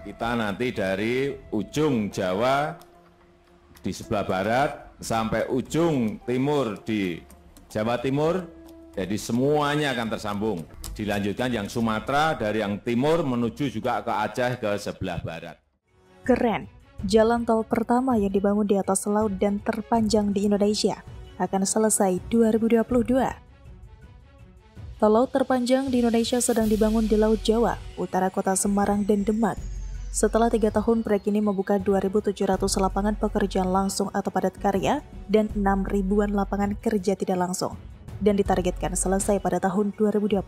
Kita nanti dari ujung Jawa di sebelah barat sampai ujung timur di Jawa Timur, jadi semuanya akan tersambung. Dilanjutkan yang Sumatera dari yang timur menuju juga ke Aceh ke sebelah barat. Keren, jalan tol pertama yang dibangun di atas laut dan terpanjang di Indonesia akan selesai 2022. Tol laut terpanjang di Indonesia sedang dibangun di Laut Jawa, utara kota Semarang dan Demak. Setelah 3 tahun, proyek ini membuka 2.700 lapangan pekerjaan langsung atau padat karya dan 6 ribuan lapangan kerja tidak langsung, dan ditargetkan selesai pada tahun 2022.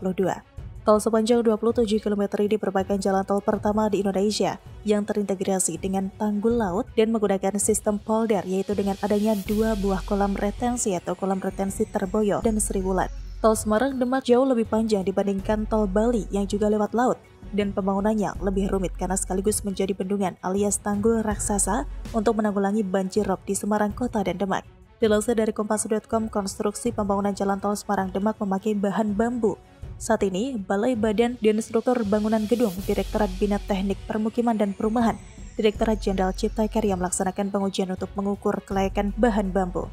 Tol sepanjang 27 km ini merupakan jalan tol pertama di Indonesia yang terintegrasi dengan tanggul laut dan menggunakan sistem polder, yaitu dengan adanya 2 buah kolam retensi atau kolam retensi Terboyo dan Sri Wulan. Tol Semarang-Demak jauh lebih panjang dibandingkan tol Bali yang juga lewat laut, dan pembangunannya lebih rumit karena sekaligus menjadi bendungan alias tanggul raksasa untuk menanggulangi banjir rob di Semarang Kota dan Demak. Dilansir dari Kompas.com, konstruksi pembangunan jalan tol Semarang-Demak memakai bahan bambu. Saat ini, Balai Badan dan Struktur Bangunan Gedung, Direktorat Bina Teknik Permukiman dan Perumahan, Direktorat Jenderal Cipta Karya melaksanakan pengujian untuk mengukur kelayakan bahan bambu.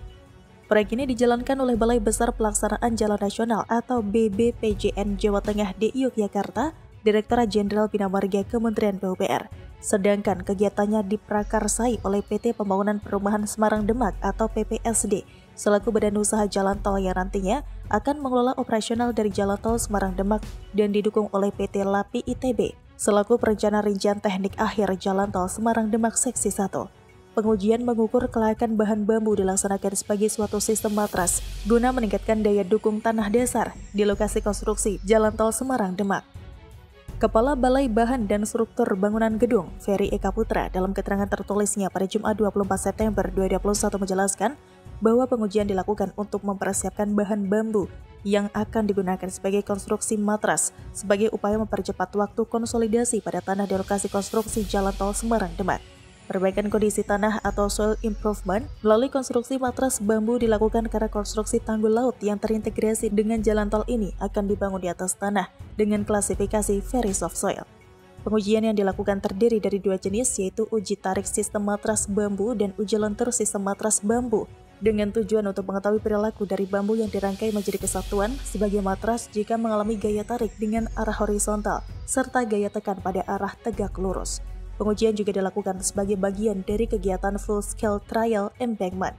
Proyek ini dijalankan oleh Balai Besar Pelaksanaan Jalan Nasional atau BBPJN Jawa Tengah di Yogyakarta, Direktorat Jenderal Bina Marga Kementerian PUPR. Sedangkan kegiatannya diprakarsai oleh PT Pembangunan Perumahan Semarang Demak atau PPSD, selaku badan usaha jalan tol yang nantinya akan mengelola operasional dari jalan tol Semarang Demak dan didukung oleh PT LAPI ITB, selaku perencana rincian teknik akhir jalan tol Semarang Demak Seksi 1. Pengujian mengukur kelayakan bahan bambu dilaksanakan sebagai suatu sistem matras guna meningkatkan daya dukung tanah dasar di lokasi konstruksi jalan tol Semarang-Demak. Kepala Balai Bahan dan Struktur Bangunan Gedung, Ferry Eka Putra, dalam keterangan tertulisnya pada Jumat 24 September 2021 menjelaskan bahwa pengujian dilakukan untuk mempersiapkan bahan bambu yang akan digunakan sebagai konstruksi matras sebagai upaya mempercepat waktu konsolidasi pada tanah di lokasi konstruksi jalan tol Semarang-Demak. Perbaikan kondisi tanah atau soil improvement melalui konstruksi matras bambu dilakukan karena konstruksi tanggul laut yang terintegrasi dengan jalan tol ini akan dibangun di atas tanah dengan klasifikasi very soft soil. Pengujian yang dilakukan terdiri dari 2 jenis, yaitu uji tarik sistem matras bambu dan uji lentur sistem matras bambu, dengan tujuan untuk mengetahui perilaku dari bambu yang dirangkai menjadi kesatuan sebagai matras jika mengalami gaya tarik dengan arah horizontal serta gaya tekan pada arah tegak lurus. Pengujian juga dilakukan sebagai bagian dari kegiatan full-scale trial embankment.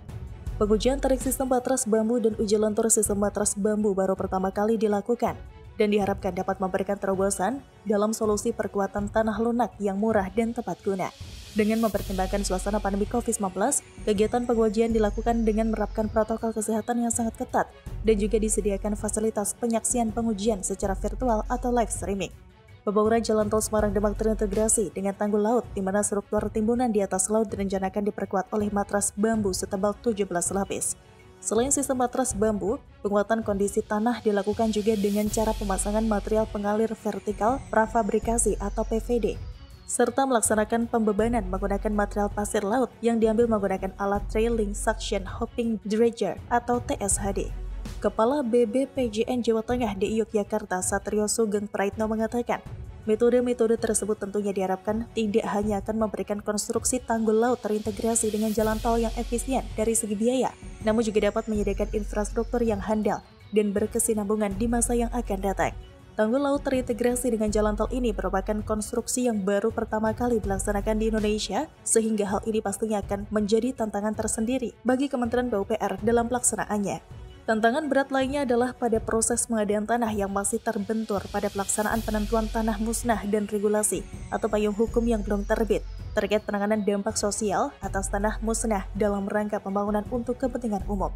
Pengujian tarik sistem matras bambu dan uji lentur sistem matras bambu baru pertama kali dilakukan dan diharapkan dapat memberikan terobosan dalam solusi perkuatan tanah lunak yang murah dan tepat guna. Dengan mempertimbangkan suasana pandemi COVID-19, kegiatan pengujian dilakukan dengan menerapkan protokol kesehatan yang sangat ketat dan juga disediakan fasilitas penyaksian pengujian secara virtual atau live streaming. Pembangunan jalan tol Semarang-Demak terintegrasi dengan tanggul laut, di mana struktur timbunan di atas laut direncanakan diperkuat oleh matras bambu setebal 17 lapis. Selain sistem matras bambu, penguatan kondisi tanah dilakukan juga dengan cara pemasangan material pengalir vertikal prafabrikasi atau PVD, serta melaksanakan pembebanan menggunakan material pasir laut yang diambil menggunakan alat trailing suction hopping dredger atau TSHD. Kepala BBPJN Jawa Tengah di Yogyakarta, Satrio Sugeng Praitno mengatakan, metode-metode tersebut tentunya diharapkan tidak hanya akan memberikan konstruksi tanggul laut terintegrasi dengan jalan tol yang efisien dari segi biaya, namun juga dapat menyediakan infrastruktur yang handal dan berkesinambungan di masa yang akan datang. Tanggul laut terintegrasi dengan jalan tol ini merupakan konstruksi yang baru pertama kali dilaksanakan di Indonesia, sehingga hal ini pastinya akan menjadi tantangan tersendiri bagi Kementerian PUPR dalam pelaksanaannya. Tantangan berat lainnya adalah pada proses pengadaan tanah yang masih terbentur pada pelaksanaan penentuan tanah musnah dan regulasi atau payung hukum yang belum terbit terkait penanganan dampak sosial atas tanah musnah dalam rangka pembangunan untuk kepentingan umum.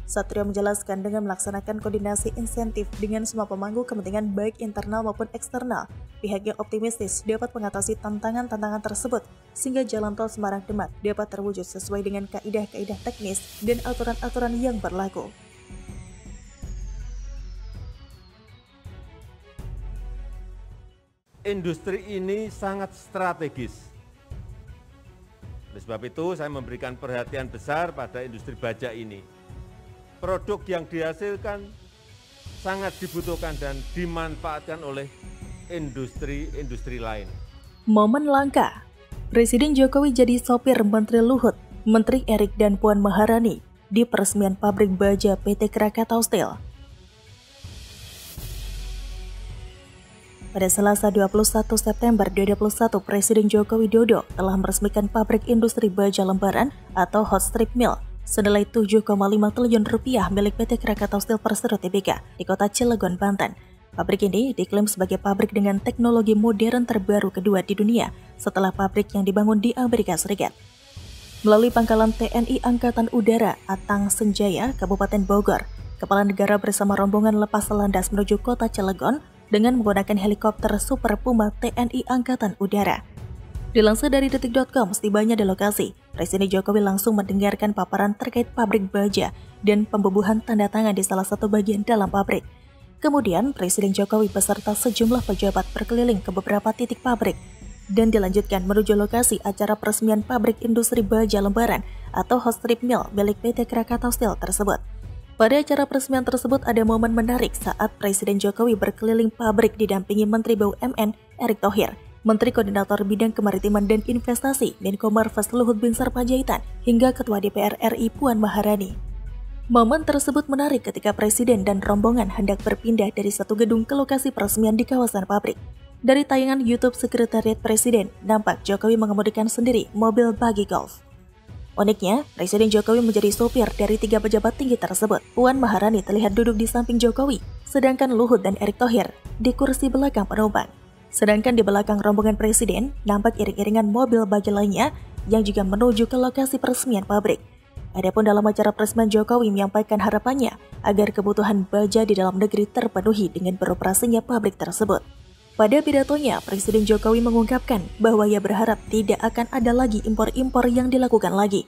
Satrio menjelaskan dengan melaksanakan koordinasi insentif dengan semua pemangku kepentingan baik internal maupun eksternal, pihaknya optimistis dapat mengatasi tantangan-tantangan tersebut sehingga jalan tol Semarang-Demak dapat terwujud sesuai dengan kaidah-kaidah teknis dan aturan-aturan yang berlaku. Industri ini sangat strategis. Oleh sebab itu, saya memberikan perhatian besar pada industri baja ini. Produk yang dihasilkan sangat dibutuhkan dan dimanfaatkan oleh industri-industri lain. Momen langka Presiden Jokowi jadi sopir Menteri Luhut, Menteri Erik dan Puan Maharani di peresmian pabrik baja PT Krakatau Steel. Pada Selasa 21 September 2021, Presiden Joko Widodo telah meresmikan pabrik industri baja lembaran atau hot strip mill senilai 7,5 triliun rupiah milik PT Krakatau Steel Persero Tbk di kota Cilegon, Banten. Pabrik ini diklaim sebagai pabrik dengan teknologi modern terbaru kedua di dunia setelah pabrik yang dibangun di Amerika Serikat. Melalui pangkalan TNI Angkatan Udara Atang Senjaya, Kabupaten Bogor, Kepala Negara bersama rombongan lepas landas menuju kota Cilegon dengan menggunakan helikopter Super Puma TNI Angkatan Udara. Dilansir dari detik.com, setibanya di lokasi, Presiden Jokowi langsung mendengarkan paparan terkait pabrik baja dan pembubuhan tanda tangan di salah satu bagian dalam pabrik. Kemudian, Presiden Jokowi beserta sejumlah pejabat berkeliling ke beberapa titik pabrik dan dilanjutkan menuju lokasi acara peresmian pabrik industri baja lembaran atau hot strip mill milik PT Krakatau Steel tersebut. Pada acara peresmian tersebut ada momen menarik saat Presiden Jokowi berkeliling pabrik didampingi Menteri BUMN Erick Thohir, Menteri Koordinator Bidang Kemaritiman dan Investasi Menko Marves Luhut Binsar Panjaitan, hingga Ketua DPR RI Puan Maharani. Momen tersebut menarik ketika Presiden dan rombongan hendak berpindah dari satu gedung ke lokasi peresmian di kawasan pabrik. Dari tayangan YouTube Sekretariat Presiden, nampak Jokowi mengemudikan sendiri mobil buggy golf. Uniknya, Presiden Jokowi menjadi sopir dari 3 pejabat tinggi tersebut. Puan Maharani terlihat duduk di samping Jokowi, sedangkan Luhut dan Erick Thohir di kursi belakang penumpang. Sedangkan di belakang rombongan Presiden, nampak iring-iringan mobil buggy lainnya yang juga menuju ke lokasi peresmian pabrik. Adapun dalam acara peresmian, Jokowi menyampaikan harapannya agar kebutuhan baja di dalam negeri terpenuhi dengan beroperasinya pabrik tersebut. Pada pidatonya, Presiden Jokowi mengungkapkan bahwa ia berharap tidak akan ada lagi impor-impor yang dilakukan lagi.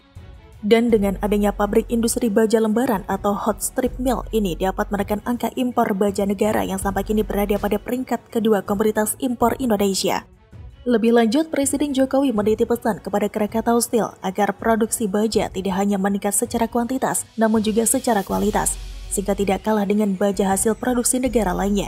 Dan dengan adanya pabrik industri baja lembaran atau hot strip mill ini dapat menekan angka impor baja negara yang sampai kini berada pada peringkat kedua komoditas impor Indonesia. Lebih lanjut, Presiden Jokowi menitip pesan kepada Krakatau Steel agar produksi baja tidak hanya meningkat secara kuantitas, namun juga secara kualitas, sehingga tidak kalah dengan baja hasil produksi negara lainnya.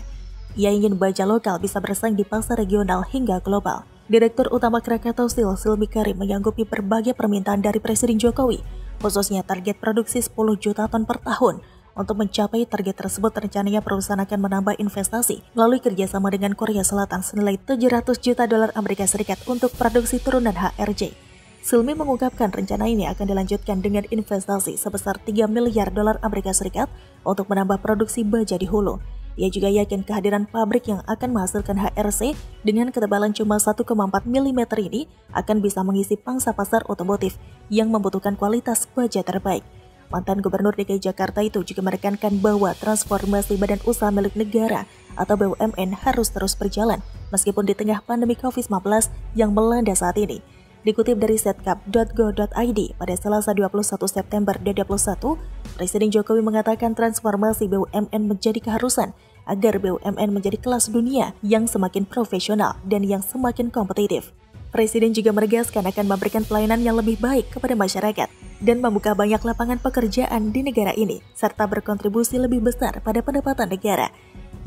Ia ingin baja lokal bisa bersaing di pasar regional hingga global. Direktur Utama Krakatau Steel, Silmi Karim, menyanggupi berbagai permintaan dari Presiden Jokowi, khususnya target produksi 10 juta ton per tahun. Untuk mencapai target tersebut, rencananya perusahaan akan menambah investasi melalui kerjasama dengan Korea Selatan senilai 700 juta dolar Amerika Serikat untuk produksi turunan HRJ. Silmi mengungkapkan rencana ini akan dilanjutkan dengan investasi sebesar 3 miliar dolar Amerika Serikat untuk menambah produksi baja di hulu. Ia juga yakin kehadiran pabrik yang akan menghasilkan HRC dengan ketebalan cuma 1,4 mm ini akan bisa mengisi pangsa pasar otomotif yang membutuhkan kualitas baja terbaik. Mantan Gubernur DKI Jakarta itu juga menekankan bahwa transformasi badan usaha milik negara atau BUMN harus terus berjalan meskipun di tengah pandemi COVID-19 yang melanda saat ini. Dikutip dari setkap.go.id pada Selasa 21 September 2021, Presiden Jokowi mengatakan transformasi BUMN menjadi keharusan agar BUMN menjadi kelas dunia yang semakin profesional dan yang semakin kompetitif. Presiden juga menegaskan akan memberikan pelayanan yang lebih baik kepada masyarakat dan membuka banyak lapangan pekerjaan di negara ini, serta berkontribusi lebih besar pada pendapatan negara.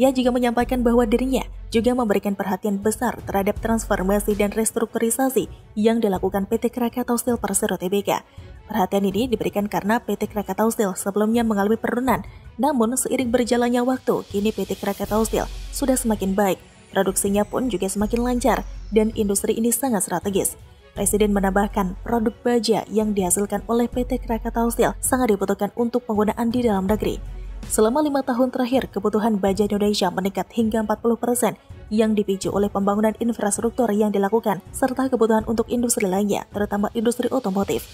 Ia juga menyampaikan bahwa dirinya juga memberikan perhatian besar terhadap transformasi dan restrukturisasi yang dilakukan PT Krakatau Steel Persero Tbk. Perhatian ini diberikan karena PT Krakatau Steel sebelumnya mengalami penurunan, namun seiring berjalannya waktu, kini PT Krakatau Steel sudah semakin baik. Produksinya pun juga semakin lancar dan industri ini sangat strategis. Presiden menambahkan produk baja yang dihasilkan oleh PT Krakatau Steel sangat dibutuhkan untuk penggunaan di dalam negeri. Selama 5 tahun terakhir, kebutuhan baja Indonesia meningkat hingga 40% yang dipicu oleh pembangunan infrastruktur yang dilakukan serta kebutuhan untuk industri lainnya, terutama industri otomotif.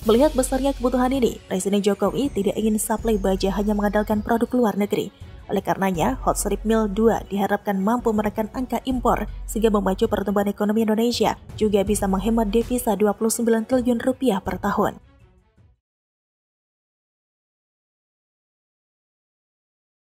Melihat besarnya kebutuhan ini, Presiden Jokowi tidak ingin suplai baja hanya mengandalkan produk luar negeri. Oleh karenanya, Hot Strip Mill 2 diharapkan mampu menekan angka impor sehingga memacu pertumbuhan ekonomi Indonesia, juga bisa menghemat devisa 29 triliun rupiah per tahun.